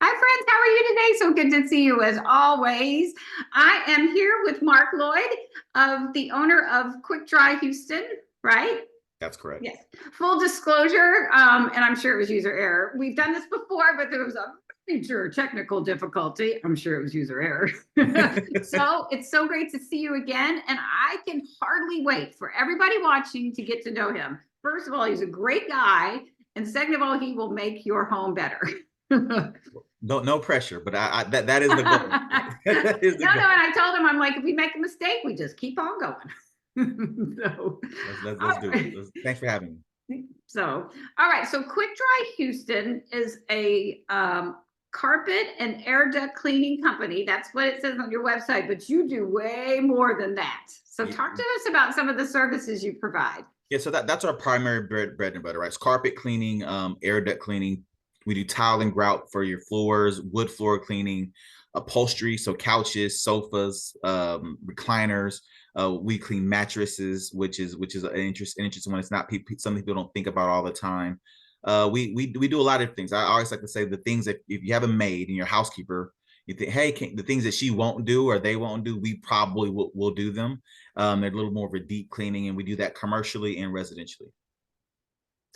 Hi, friends. How are you today? So good to see you as always. I am here with Mark Lloyd, of the owner of Quick Dry Houston, right? That's correct. Yes. Full disclosure, and I'm sure it was user error. We've done this before, but there was a major technical difficulty. I'm sure it was user error. So it's so great to see you again. And I can hardly wait for everybody watching to get to know him. First of all, he's a great guy. And second of all, he will make your home better. No pressure, but that is no, the goal. That is the no, and goal. I told him, I'm like, if we make a mistake, we just keep on going. So, Let's all do it. right. Thanks for having So, all right. So, Quick Dry Houston is a carpet and air duct cleaning company. That's what it says on your website, but you do way more than that. So, me. talk to us about some of the services you provide. Yeah, so that's our primary bread and butter, right? It's carpet cleaning, air duct cleaning. We do tile and grout for your floors, wood floor cleaning, upholstery, so couches, sofas, recliners. We clean mattresses, which is an interesting one. It's not something people don't think about all the time. We do a lot of things. I always like to say the things that if you have a maid and your housekeeper, you think, hey, the things that she won't do or they won't do, we probably will do them. They're a little more of a deep cleaning, and we do that commercially and residentially.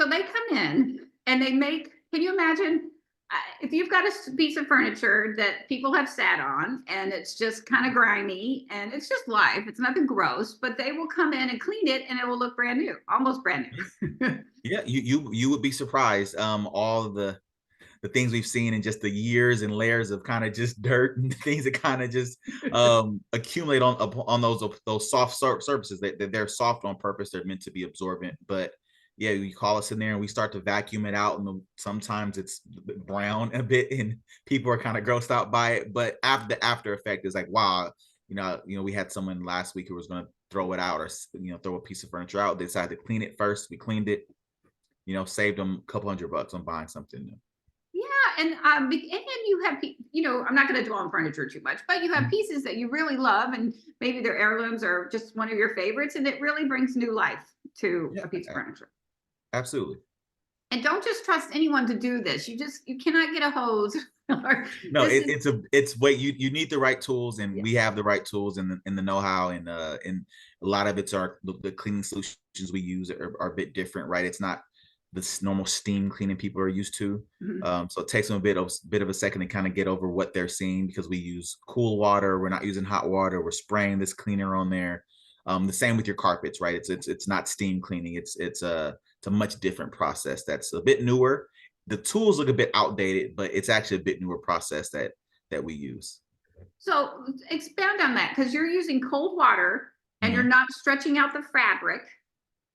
So, they come in and they make, can you imagine if you've got a piece of furniture that people have sat on and it's just kind of grimy and it's just life, it's nothing gross, but they will come in and clean it and it will look brand new, almost brand new. Yeah, you would be surprised. All the things we've seen in just the years and layers of kind of just dirt and things that kind of just accumulate on those soft surfaces. They're soft on purpose. They're meant to be absorbent, but yeah, you call us in there and we start to vacuum it out, and sometimes it's brown a bit, and people are kind of grossed out by it. But after effect is like, wow, we had someone last week who was going to throw it out, or throw a piece of furniture out. They decided to clean it first. We cleaned it, saved them a couple $100 on buying something new. Yeah, and then you have, I'm not going to dwell on furniture too much, but you have pieces that you really love, and maybe they're heirlooms or just one of your favorites, and it really brings new life to Yeah, a piece of furniture. absolutely. And don't just trust anyone to do this. You cannot get a hose. Or No, this is it's what you need the right tools, and yeah. we have the right tools and the know-how, and a lot of it's the cleaning solutions we use are a bit different, right? It's not the normal steam cleaning people are used to. Mhm. So it takes them a bit of a second to kind of get over what they're seeing, because we use cool water. We're not using hot water. We're spraying this cleaner on there. The same with your carpets, right? It's not steam cleaning. It's a much different process that's a bit newer. The tools look a bit outdated, but it's actually a bit newer process that we use. So expound on that, because you're using cold water and you're Mhm. not stretching out the fabric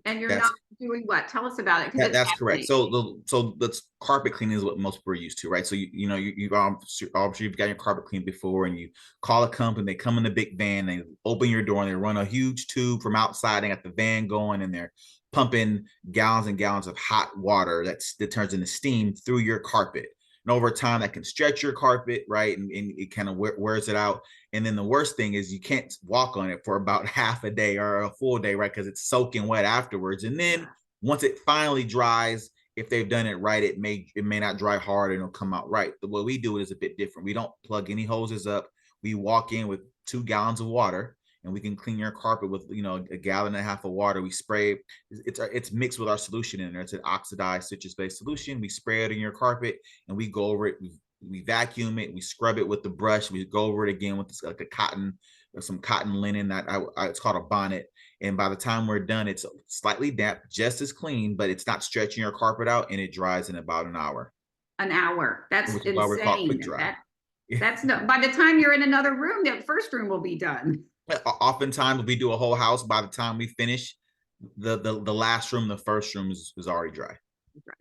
and you're not That's doing what? Tell us about it, because it's that's correct. fascinating. So the carpet cleaning is what most people are used to, right? So I'm sure you've got your carpet cleaned before, and you call a company. They come in a big van, they open your door, and they run a huge tube from outside. They got the van going, and they're pumping gallons and gallons of hot water that turns into steam through your carpet. And over time, that can stretch your carpet, right? And it kind of wears it out. And then the worst thing is you can't walk on it for about half a day or a full day, right? Because it's soaking wet afterwards. And then once it finally dries, if they've done it right, it may not dry hard and it'll come out right. The way we do it is a bit different. We don't plug any hoses up. We walk in with 2 gallons of water, and we can clean your carpet with a gallon and a half of water. We spray it's mixed with our solution in there. It's an oxidized citrus-based solution. We spray it in your carpet, and we go over it. We vacuum it. We scrub it with the brush. We go over it again with like a cotton or some cotton linen that it's called a bonnet. And by the time we're done, it's slightly damp, just as clean, but it's not stretching your carpet out, and it dries in about an hour, An hour. That's which is why we call it quick insane. dry. That's no, by the time you're in another room, that first room will be done. Oftentimes we do a whole house. By the time we finish the last room, the first room is already dry.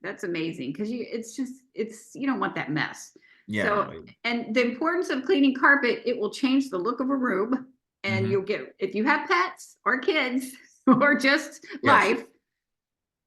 That's amazing, because you don't want that mess. Yeah, So, no. and the importance of cleaning carpet, it will change the look of a room, and Mm-hmm. you'll get, if you have pets or kids or just Yes. life,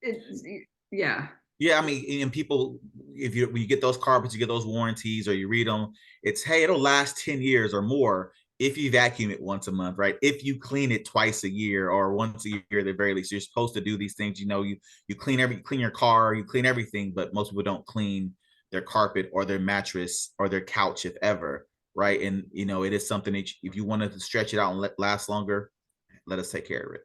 it's, yeah. Yeah, I mean, and people, if when you get those carpets, you get those warranties, or you read them, it's, hey, it'll last 10 years or more if you vacuum it once a month, right? If you clean it twice a year or once a year at the very least. You're supposed to do these things. You clean your car, you clean everything, but most people don't clean their carpet or their mattress or their couch, if ever, right? And it is something that if you wanted to stretch it out and last longer, let us take care of it.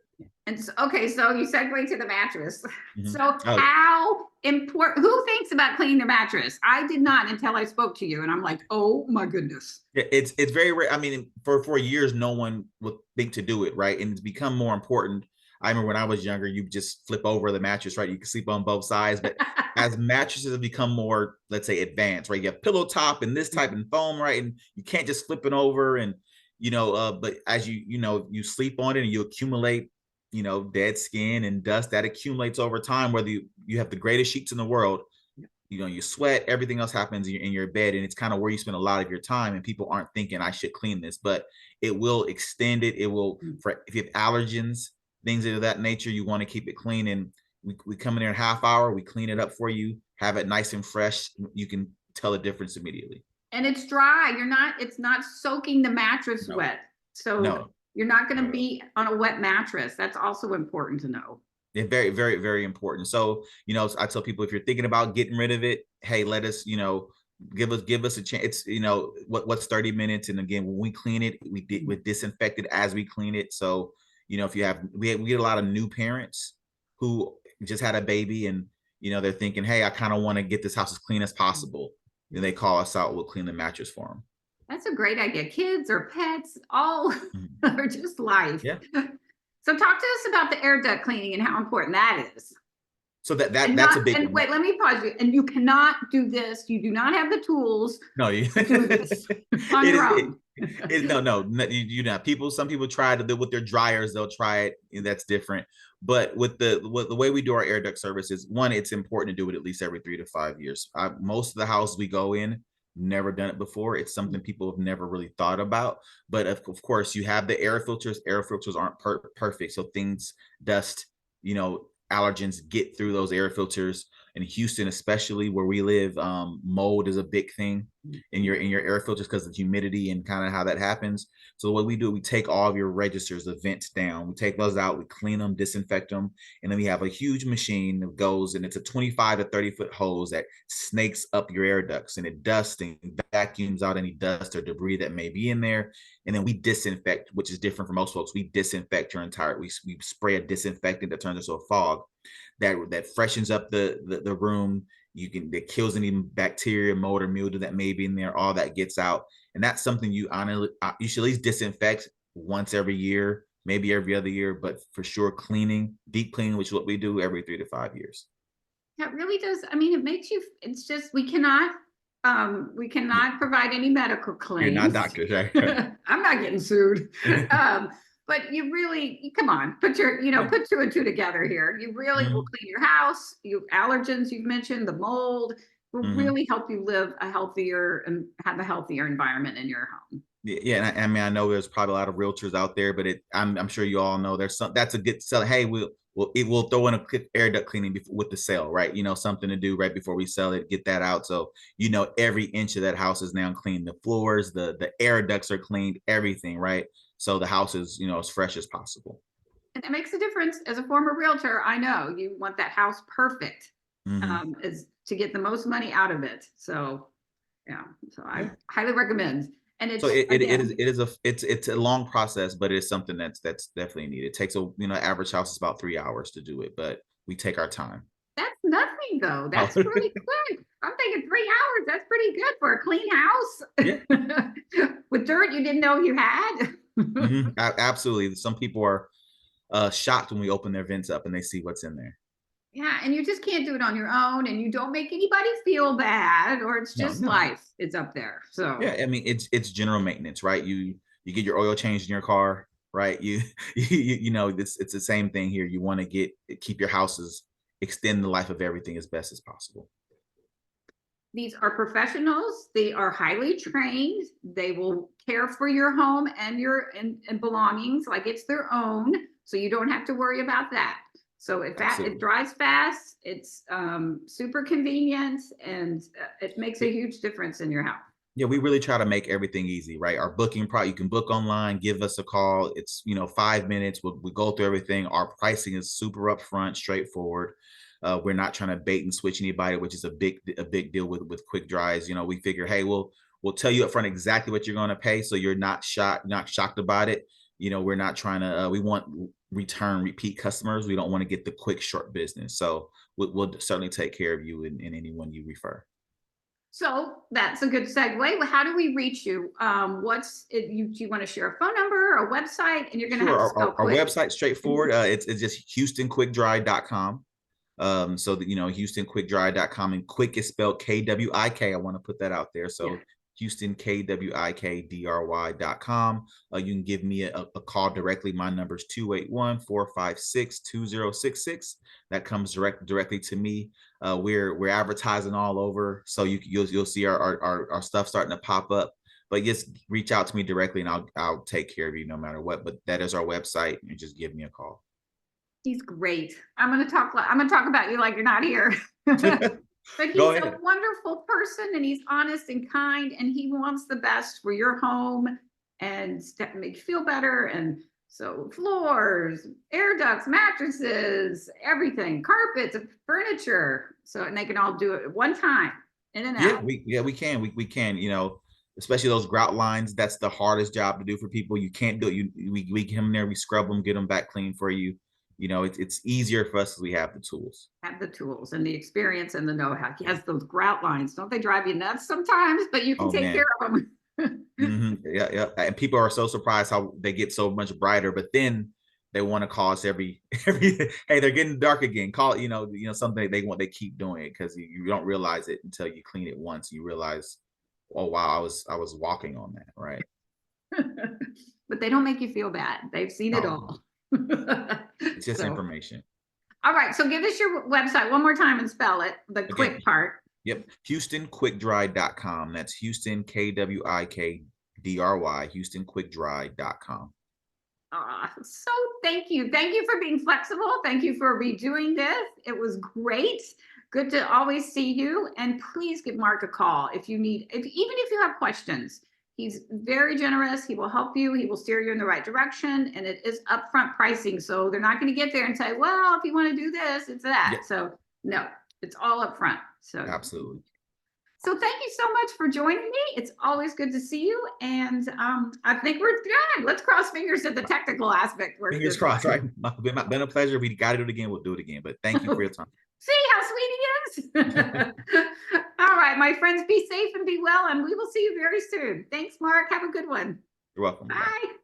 And so, okay, so you segue to the mattress. So Oh, how important, who thinks about cleaning their mattress? I did not until I spoke to you, and I'm like, oh my goodness. yeah, it's very rare. I mean, for years, no one would think to do it, right? And it's become more important. I remember when I was younger, you just flip over the mattress, right? You can sleep on both sides. But as mattresses have become more, let's say, advanced, right? You have pillow top and this type and foam, right? And you can't just flip it over. And but as you sleep on it and you accumulate, dead skin and dust that accumulates over time, whether you have the greatest sheets in the world, you sweat, everything else happens in your bed, and it's kind of where you spend a lot of your time, and people aren't thinking I should clean this, but it will extend it. It will, if you have allergens, things of that nature, you want to keep it clean. And we come in there in a half hour, we clean it up for you, have it nice and fresh. You can tell the difference immediately. And it's dry. It's not soaking the mattress wet. So you're not going to be on a wet mattress. That's also important to know. Yeah, very, very, very important. So, I tell people, if you're thinking about getting rid of it, hey, let us, give us a chance. It's, what's 30 minutes. And again, when we clean it, we disinfect it as we clean it. So, if you have, we get a lot of new parents who just had a baby, and, they're thinking, hey, I kind of want to get this house as clean as possible. Then they call us out, we'll clean the mattress for them. That's a great idea. Kids or pets, all are just life. Yeah. So talk to us about the air duct cleaning and how important that is. So that's a big one. Wait, let me pause you. And you cannot do this. You do not have the tools. No, you to do this on your own. No. Some people try to do with their dryers. They'll try it. That's different. But with the way we do our air duct services, one, it's important to do it at least every 3 to 5 years. Most of the houses we go in, never done it before. It's something people have never really thought about. But of course, you have the air filters. Air filters aren't perfect, so things, dust, allergens get through those air filters. In Houston, especially where we live, mold is a big thing in your air filters because of humidity and kind of how that happens. So what we do, we take all of your registers, the vents down, we take those out, we clean them, disinfect them, and then we have a huge machine that goes, and it's a 25 to 30 foot hose that snakes up your air ducts, and it dusts and vacuums out any dust or debris that may be in there. And then we disinfect, which is different from most folks. We disinfect your entire, we spray a disinfectant that turns into a fog that freshens up the room. That kills any bacteria, mold, or mildew that may be in there. All that gets out, and that's something you should at least disinfect once every year, maybe every other year, but for sure deep cleaning, which is what we do, every 3 to 5 years. That really does. I mean, it makes you. It's just we cannot provide any medical claims. You're not doctors, right? I'm not getting sued. But you really, come on, put 2 and 2 together here. You really will clean your house. Allergens you've mentioned, the mold will really help you live a healthier and have a healthier environment in your home. Yeah, and I mean, I know there's probably a lot of realtors out there, but I'm sure you all know that's a good sell. Hey, we'll throw in a quick air duct cleaning with the sale, right? Something to do right before we sell it, get that out. So every inch of that house is now clean. The floors, the air ducts are cleaned, everything, right? So the house is, as fresh as possible. And it makes a difference. As a former realtor, I know you want that house perfect, is to get the most money out of it. So, I highly recommend. And it's it's a long process, but it's something that's definitely needed. It takes average house is about 3 hours to do it, but we take our time. That's nothing though. That's really quick. I'm thinking 3 hours. That's pretty good for a clean house. Yeah. With dirt you didn't know you had. Absolutely. Some people are shocked when we open their vents up and they see what's in there. Yeah, and you just can't do it on your own, and you don't make anybody feel bad, or it's just life. It's up there. So yeah, I mean, it's general maintenance, right? You get your oil changed in your car, right? It's the same thing here. You want to keep your houses, extend the life of everything as best as possible. These are professionals. They are highly trained. They will care for your home and your and belongings like it's their own. So you don't have to worry about that. So it dries fast, it's super convenient, and it makes a huge difference in your house. Yeah, we really try to make everything easy, right? Our booking you can book online, give us a call. It's 5 minutes. We go through everything. Our pricing is super upfront, straightforward. We're not trying to bait and switch anybody, which is a big deal with quick dries. You know, we figure, hey, we'll tell you up front exactly what you're going to pay, so you're not shocked about it. You know, we're not trying to. We want repeat customers. We don't want to get the quick short business. So we'll certainly take care of you and anyone you refer. So that's a good segue. Well, how do we reach you? What's it, do you want to share a phone number or a website? And you're going to have to spell Our Kwik. website straightforward. It's just HoustonQuickDry.com. So that, you know, HoustonQuickDry.com, and Kwik is spelled KWIK. I want to put that out there. So yeah. HoustonKWIKDRY.com. You can give me a call directly. My number is 281-456-2066. That comes directly to me. We're advertising all over, so you'll see our stuff starting to pop up. But just reach out to me directly, and I'll take care of you no matter what. But that is our website, and just give me a call. He's great. I'm going to talk about you like you're not here. But he's a wonderful person, and he's honest and kind, and he wants the best for your home and to make you feel better. And so floors, air ducts, mattresses, everything, carpets, furniture. So, and they can all do it at one time, in and out. We can. We can, you know, especially those grout lines. That's the hardest job to do for people. You can't do it. We get them there, we scrub them, get them back clean for you. You know, it's easier for us because we have the tools. Have the tools and the experience and the know-how. Yes, those grout lines, don't they drive you nuts sometimes? But you can take care of them. Yeah. And people are so surprised how they get so much brighter, but then they want to call us every hey, they're getting dark again. Call it, you know, something they keep doing it, because you don't realize it until you clean it once. You realize, oh wow, I was walking on that, right? But they don't make you feel bad. They've seen it all. It's just information. All right, so give us your website one more time and spell it, the Kwik part. Yep, HoustonQuickDry.com. That's Houston, KWIKDRY, HoustonQuickDry.com. So thank you for being flexible. Thank you for redoing this. It was great. Good to always see you. And please give Mark a call if you need, even if you have questions. He's very generous. He will help you. He will steer you in the right direction. And it is upfront pricing. So they're not going to get there and say, well, if you want to do this, it's that. Yep. So no, it's all upfront. So absolutely. So thank you so much for joining me. It's always good to see you. And I think we're done. Let's cross fingers at the technical aspect. Fingers crossed, right? It's been a pleasure. We got to do it again. We'll do it again. But thank you for your time. See how sweet he is? All right, my friends, be safe and be well, and we will see you very soon. Thanks, Mark. Have a good one. You're welcome. Bye.